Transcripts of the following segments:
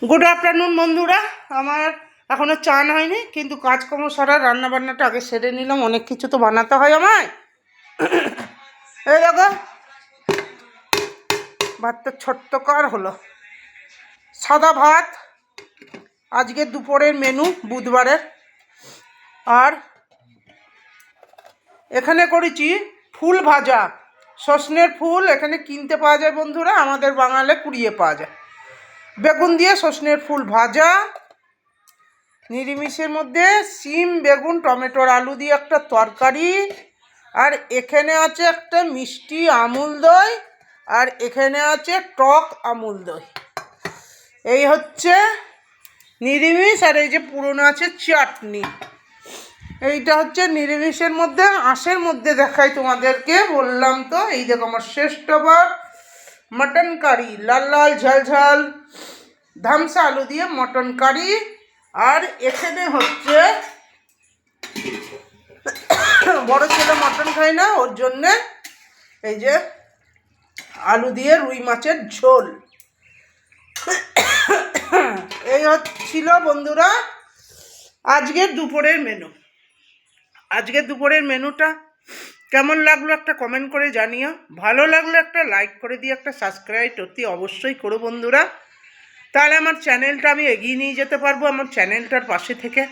Good afternoon বন্ধুরা। আমার এখনও চান হয়নি, কিন্তু কাজকর্ম সারা রান্নাবান্নাটা আগে সেরে নিলাম। অনেক কিছু তো বানাতে হয় আমায়। এই দেখো ভাতটা ছোট্টকার হলো, সাদা ভাত আজকে দুপুরের মেনু বুধবারের। আর এখানে করেছি ফুল ভাজা, সজনের ফুল এখানে কিনতে পাওয়া যায় বন্ধুরা, আমাদের বাঙালে কুড়িয়ে পাওয়া যায়। বেগুন দিয়ে সজনের ফুল ভাজা, নিরামিষের মধ্যে সিম বেগুন টমেটোর আলু দিয়ে একটা তরকারি, আর এখানে আছে একটা মিষ্টি আমুল দই, আর এখানে আছে টক আমুল দই। এই হচ্ছে নিরামিষ। আর এই যে পুরনো আছে চাটনি। এইটা হচ্ছে নিরামিষের মধ্যে। আঁশের মধ্যে দেখাই তোমাদেরকে, বললাম তো। এই দেখো আমার শ্রেষ্ঠবার মটন কারি, লাল লাল ঝাল ঝাল ধামসা আলু দিয়ে মটন কারি। আর এখানে হচ্ছে বড় ছেলে মটন খায় না, ওর জন্যে এই যে আলু দিয়ে রুই মাছের ঝোল। এই হচ্ছিল বন্ধুরা আজকের দুপুরের মেনু। আজকের দুপুরের মেনুটা কেমন লাগলো একটা কমেন্ট করে জানিও। ভালো লাগলে একটা লাইক করে দিয়ে একটা সাবস্ক্রাইব অতি অবশ্যই করো বন্ধুরা, তাহলে আমার চ্যানেলটা আমি এগিয়ে নিয়ে যেতে পারবো। আমার চ্যানেলটার পাশে থেকে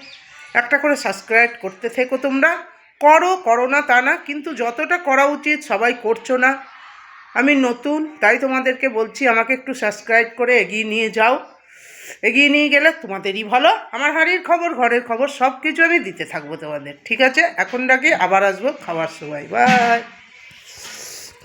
একটা করে সাবস্ক্রাইব করতে থেকো। তোমরা করো না তা না, কিন্তু যতটা করা উচিত সবাই করছো না। আমি নতুন, তাই তোমাদেরকে বলছি আমাকে একটু সাবস্ক্রাইব করে এগিয়ে নিয়ে যাও। এগিয়ে নিয়ে গেলে তোমাদেরই ভালো। আমার হাড়ির খবর ঘরের খবর সব কিছু আমি দিতে থাকবো তোমাদের, ঠিক আছে? এখন ডাকি, আবার আসবো খাবার সময়। বাই।